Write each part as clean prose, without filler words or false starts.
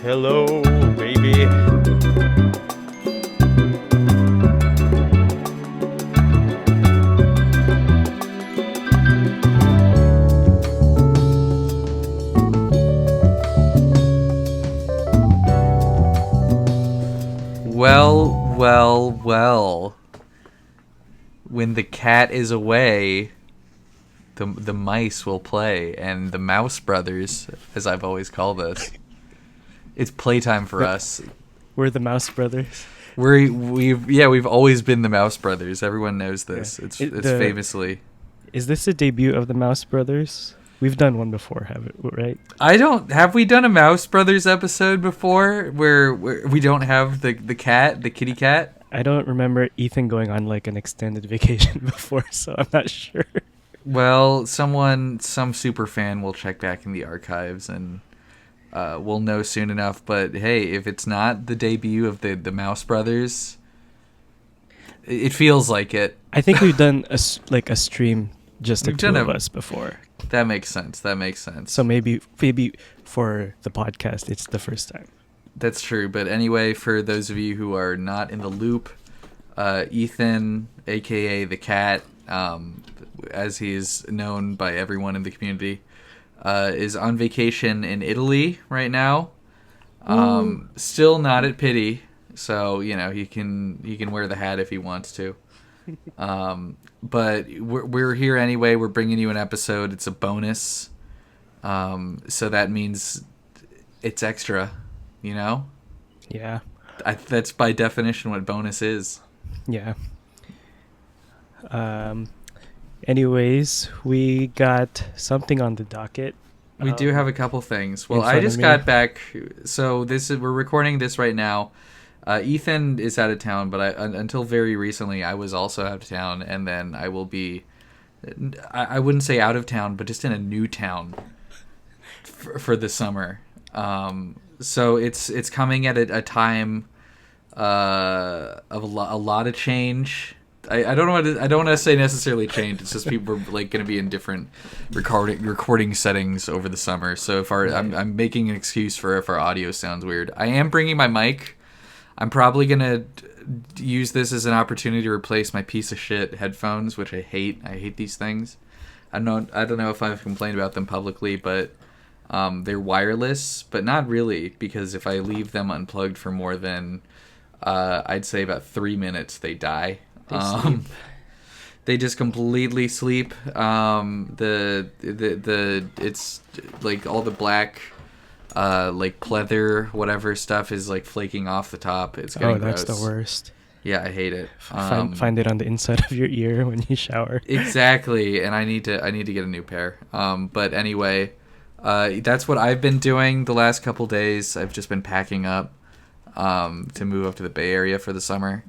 Hello, baby. Well. When the cat is away, the mice will play, and the Mouse Brothers, as I've always called us, it's playtime for us. We're the Mouse Brothers. We've always been the Mouse Brothers. Everyone knows this. Yeah. It's famously. Is this the debut of the Mouse Brothers? We've done one before, right? Have we done a Mouse Brothers episode before where we don't have the cat, the kitty cat? I don't remember Ethan going on like an extended vacation before, so I'm not sure. Well, some super fan will check back in the archives and we'll know soon enough. But hey, if it's not the debut of the Mouse Brothers, it feels like it. I think we've done a stream just the two of us before. That makes sense. So maybe for the podcast, it's the first time. That's true. But anyway, for those of you who are not in the loop, Ethan, a.k.a. the cat, as he is known by everyone in the community, is on vacation in Italy right now. Still not at Pity, so he can wear the hat if he wants to. But we're here anyway. We're bringing you an episode. It's a bonus, so that means it's extra. Yeah. That's by definition what bonus is. Yeah. Anyways, we got something on the docket. We do have a couple things. Well, I just got back. So we're recording this right now. Ethan is out of town, but until very recently, I was also out of town, and then I will be. I wouldn't say out of town, but just in a new town for the summer. So it's coming at a time of a lot of change. I don't know. I don't want to say necessarily change. It's just people are going to be in different recording settings over the summer. So if I'm making an excuse for if our audio sounds weird. I am bringing my mic. I'm probably gonna use this as an opportunity to replace my piece of shit headphones, which I hate. I hate these things. I don't know if I've complained about them publicly, but they're wireless, but not really, because if I leave them unplugged for more than I'd say about 3 minutes, they die. They just completely sleep. It's like all the black like pleather whatever stuff is like flaking off the top. It's getting that's gross. The worst. Yeah, I hate it. Find it on the inside of your ear when you shower. Exactly, and I need to get a new pair. But anyway, that's what I've been doing the last couple days. I've just been packing up to move up to the Bay Area for the summer.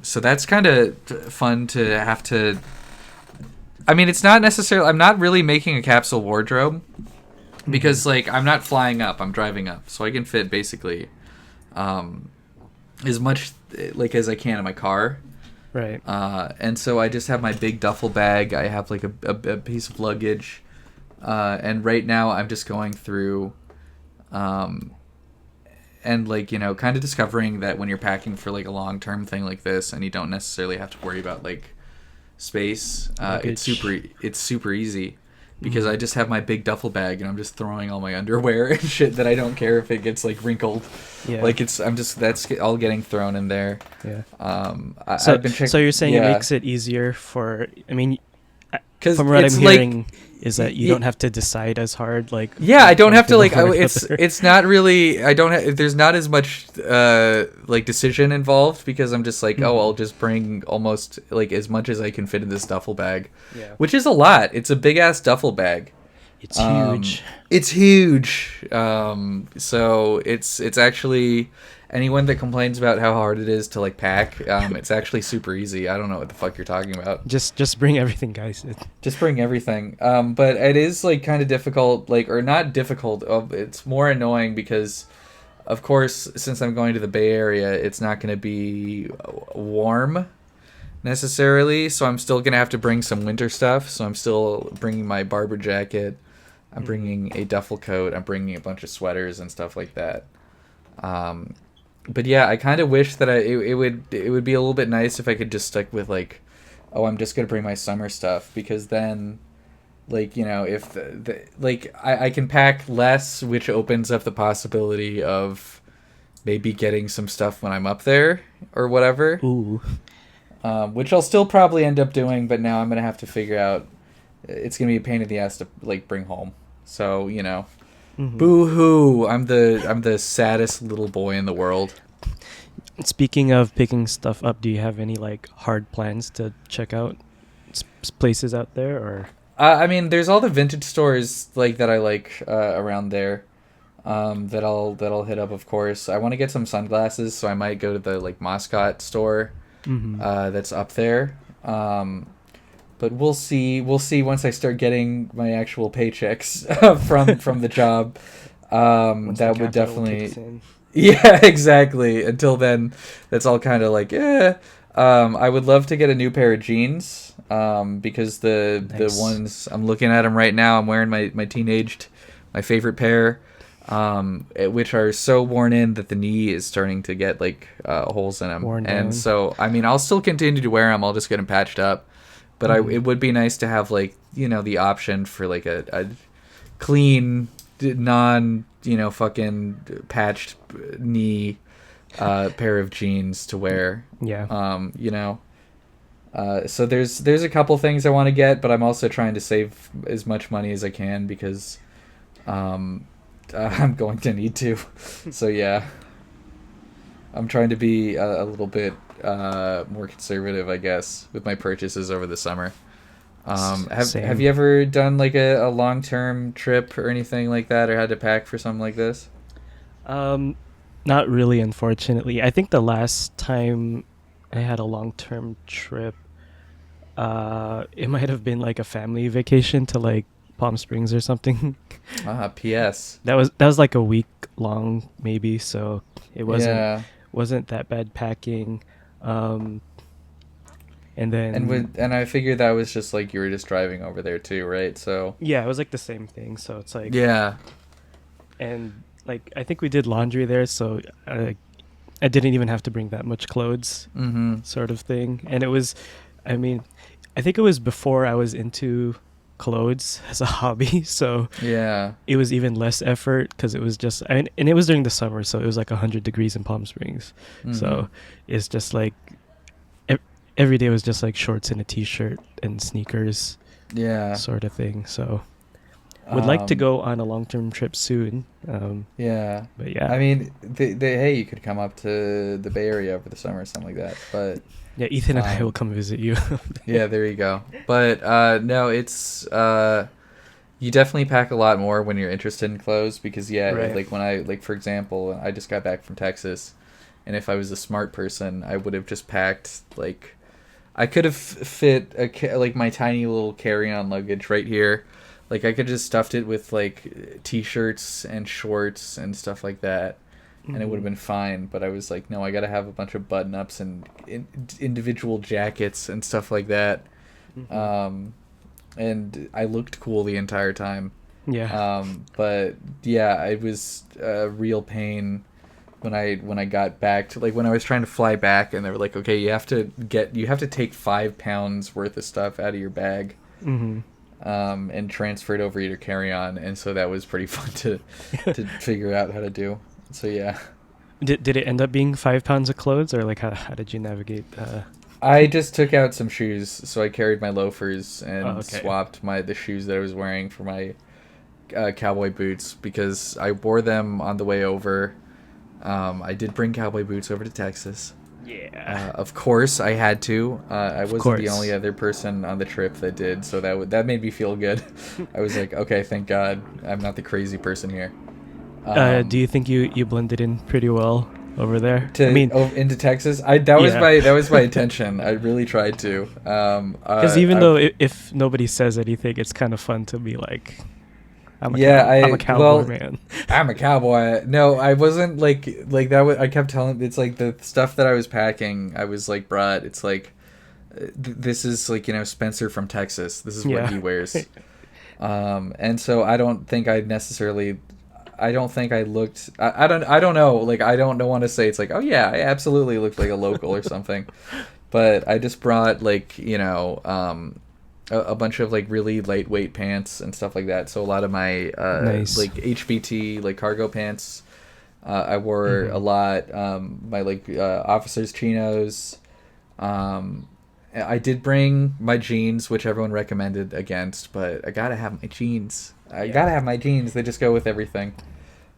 So that's kind of fun to have to. I mean, it's not necessarily. I'm not really making a capsule wardrobe because, I'm not flying up. I'm driving up, so I can fit basically as much as I can in my car. Right. And so I just have my big duffel bag. I have a piece of luggage, and right now I'm just going through. And kind of discovering that when you're packing for a long-term thing like this, and you don't necessarily have to worry about space, it's super easy because I just have my big duffel bag and I'm just throwing all my underwear and shit that I don't care if it gets wrinkled. Yeah. That's all getting thrown in there. Yeah. I've been so you're saying it makes it easier for? I mean, from what I'm hearing. Is that you don't have to decide as hard, I don't have to it's not really there's not as much decision involved because I'm just I'll just bring almost as much as I can fit in this duffel bag, which is a lot. It's a big ass duffel bag. It's huge. It's huge. So it's actually anyone that complains about how hard it is to pack, it's actually super easy. I don't know what the fuck you're talking about. Just bring everything, guys. Just bring everything. But it is kind of difficult, or not difficult. It's more annoying because, of course, since I'm going to the Bay Area, it's not going to be warm necessarily. So I'm still going to have to bring some winter stuff. So I'm still bringing my Barber jacket. I'm bringing a duffel coat. I'm bringing a bunch of sweaters and stuff like that. But yeah, I kind of wish that it would be a little bit nice if I could just stick with like, oh, I'm just gonna bring my summer stuff, because then, like, you know, if I can pack less, which opens up the possibility of maybe getting some stuff when I'm up there or whatever. Ooh. Which I'll still probably end up doing, but now I'm gonna have to figure out. It's gonna be a pain in the ass to like bring home. So, you know, boo hoo! I'm the saddest little boy in the world. Speaking of picking stuff up, do you have any like hard plans to check out places out there, or? I mean, there's all the vintage stores like that I like around there. That I'll hit up, of course. I want to get some sunglasses, so I might go to the like Moscot store that's up there. But we'll see once I start getting my actual paychecks from the job. That would definitely, yeah, exactly. Until then, that's all kind of like, I would love to get a new pair of jeans, because the ones I'm looking at them right now, I'm wearing my my favorite pair, which are so worn in that the knee is starting to get like holes in them. And so, I mean, I'll still continue to wear them. I'll just get them patched up. But it would be nice to have, like, you know, the option for like a clean, non, you know, fucking patched knee pair of jeans to wear. Yeah. You know. So there's a couple things I want to get, but I'm also trying to save as much money as I can, because I'm going to need to. So yeah, I'm trying to be a little bit more conservative, I guess, with my purchases over the summer. Have you ever done like a long-term trip or anything like that, or had to pack for something like this? Not really, unfortunately. I think the last time I had a long-term trip, it might have been like a family vacation to like Palm Springs or something. P.S. That was like a week long, maybe, so it wasn't that bad packing. And then and I figured that was just like you were just driving over there too, right? So yeah, it was like the same thing. So it's like, yeah, and like I think we did laundry there, so I didn't even have to bring that much clothes, sort of thing. And it was, I mean, I think it was before I was into clothes as a hobby, so yeah, it was even less effort, because it was just, and it was during the summer, so it was like 100 degrees in Palm Springs. So it's just like every day was just like shorts and a t-shirt and sneakers, sort of thing. So would like to go on a long-term trip soon. But yeah, I mean, hey, you could come up to the Bay Area over the summer or something like that. But yeah, Ethan and I will come visit you. Yeah, there you go. But no, it's you definitely pack a lot more when you're interested in clothes, because like when I, like, for example, I just got back from Texas, and if I was a smart person, I would have just packed, like, I could have fit like my tiny little carry-on luggage right here. Like, I could just stuffed it with like t-shirts and shorts and stuff like that, and it would have been fine. But I was like, no, I got to have a bunch of button-ups and individual jackets and stuff like that. And I looked cool the entire time. Yeah. But yeah, it was a real pain when I got back to, like, when I was trying to fly back, and they were like, okay, you have to take 5 pounds worth of stuff out of your bag. And transfer it over your carry-on, and so that was pretty fun to figure out how to do. So yeah. Did it end up being 5 pounds of clothes, or like how did you navigate? I just took out some shoes, so I carried my loafers and swapped the shoes that I was wearing for my cowboy boots, because I wore them on the way over. I did bring cowboy boots over to Texas. Yeah. Of course, I had to. I wasn't the only other person on the trip that did, so that made me feel good. I was like, okay, thank God, I'm not the crazy person here. Do you think you blended in pretty well over there? Into Texas? That was my intention. I really tried to. Because even though if nobody says anything, it's kind of fun to be like, I'm a cowboy, man. I'm a cowboy. No, I wasn't like that. I kept telling, it's like the stuff that I was packing, I was like, bruh, it's like, this is like, Spencer from Texas. This is what he wears. And so I don't think I necessarily. I don't think I looked. I don't know. Like I don't want to say it's like, oh yeah, I absolutely looked like a local or something. But I just brought like a bunch of like really lightweight pants and stuff like that. So a lot of my Nice. like HBT like cargo pants. I wore a lot. My like officers chinos. I did bring my jeans, which everyone recommended against, but I gotta have my jeans. I gotta have my jeans. They just go with everything.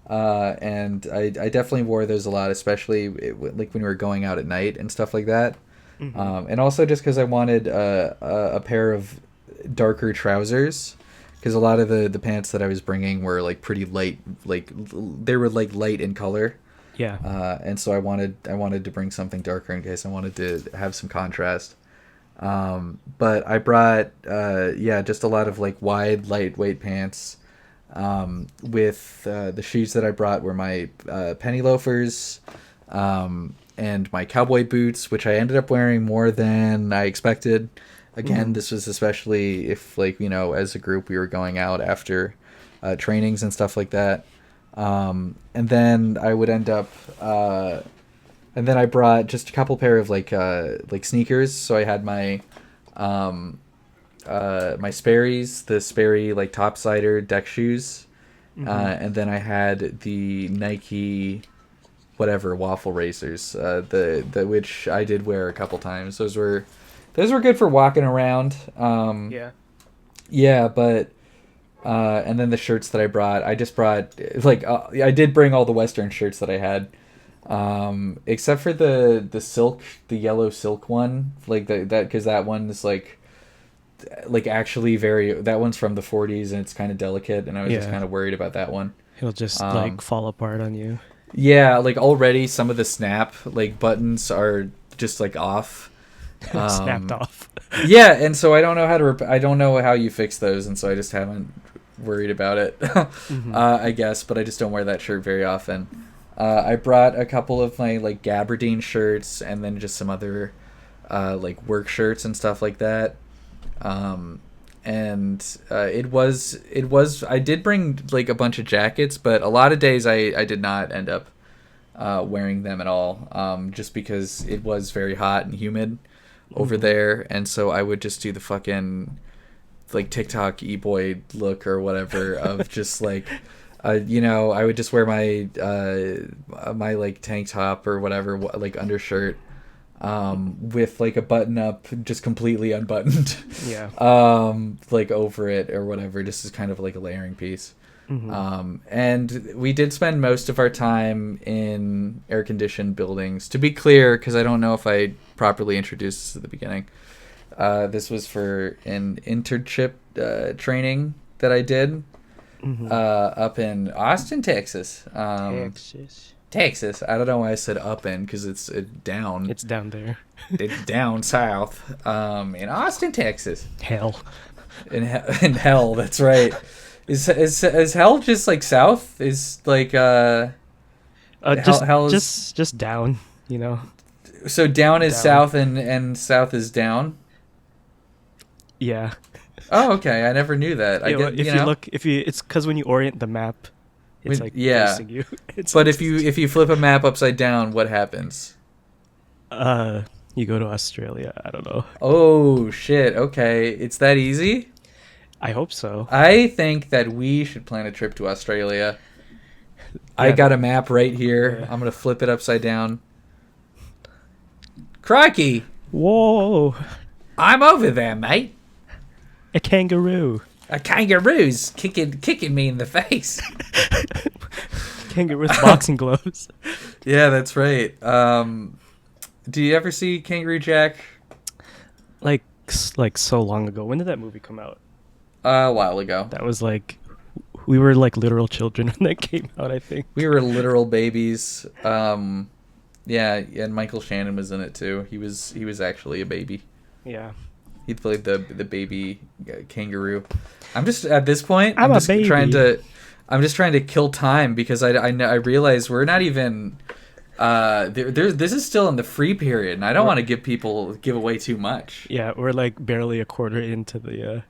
And I definitely wore those a lot, especially like when we were going out at night and stuff like that. And also just because I wanted a pair of darker trousers, because a lot of the pants that I was bringing were like pretty light, like they were like light in color. Yeah. And so I wanted to bring something darker in case I wanted to have some contrast. But I brought just a lot of like wide lightweight pants. With the shoes that I brought were my penny loafers, and my cowboy boots, which I ended up wearing more than I expected. Again, this was especially if, like, as a group we were going out after trainings and stuff like that. And then I would end up, and then I brought just a couple pair of like sneakers. So I had my my Sperry's, the Sperry like topsider deck shoes, and then I had the Nike whatever waffle racers, the which I did wear a couple times. Those were good for walking around. Yeah, but and then the shirts that I just brought like I did bring all the Western shirts that I had, except for the silk, the yellow silk one, like that because that one is like actually that one's from the 40s and it's kind of delicate, and I was just kind of worried about that one. He'll just like fall apart on you. Yeah, like already some of the snap like buttons are just like off. Snapped off. Yeah, and so I don't know I don't know how you fix those, and so I just haven't worried about it. I guess, but I just don't wear that shirt very often. I brought a couple of my like gabardine shirts, and then just some other like work shirts and stuff like that. It was I did bring like a bunch of jackets, but a lot of days I did not end up wearing them at all, just because it was very hot and humid over there, and so I would just do the fucking like TikTok e-boy look or whatever of just like I would just wear my my like tank top or whatever, like undershirt, with like a button up just completely unbuttoned, like over it or whatever, just as kind of like a layering piece. And we did spend most of our time in air-conditioned buildings. To be clear, because I don't know if I properly introduced this at the beginning, this was for an internship training that I did up in Austin, Texas. Texas. I don't know why I said up in, because it's down. It's down there. It's down south. In Austin, Texas. Hell. In hell, that's right. Is hell just like south? Is like hell is just down, So down is down. south and south is down? Yeah. Oh, okay. I never knew that. It's because when you orient the map, it's facing you. But if you flip a map upside down, what happens? You go to Australia. I don't know. Oh shit. Okay, it's that easy? I hope so. I think that we should plan a trip to Australia. I got a map right here. Yeah. I'm gonna flip it upside down. Crikey! Whoa! I'm over there, mate. A kangaroo. A kangaroo's kicking me in the face. Kangaroo with boxing gloves. Yeah, that's right. Do you ever see Kangaroo Jack? Like so long ago. When did that movie come out? A while ago. That was like, we were like literal children when that came out, I think. We were literal babies. Yeah, and Michael Shannon was in it too. He was actually a baby. Yeah. He played the baby kangaroo. I'm just at this point. I'm just trying to kill time because I realize we're not even. This is still in the free period, and I don't want to give away too much. Yeah, we're like barely a quarter into the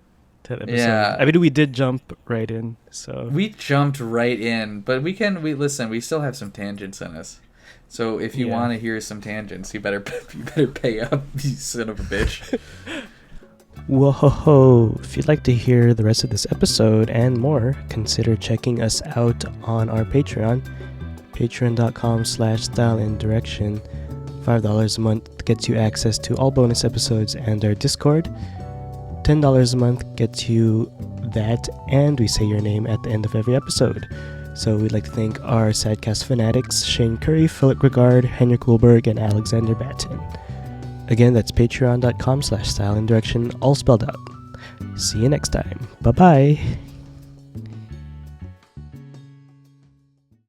to the episode. Yeah. I mean, we did jump right in, so we jumped right in, but we listen. We still have some tangents in us. So if you want to hear some tangents, you better pay up, you son of a bitch. Whoa! If you'd like to hear the rest of this episode and more, consider checking us out on our Patreon. Patreon.com/styleanddirection. $5 a month gets you access to all bonus episodes and our Discord. $10 a month gets you that, and we say your name at the end of every episode. So we'd like to thank our Sadcast fanatics, Shane Curry, Philip Regard, Henrik Wilberg, and Alexander Batten. Again, that's patreon.com/styleanddirection, all spelled out. See you next time. Bye-bye.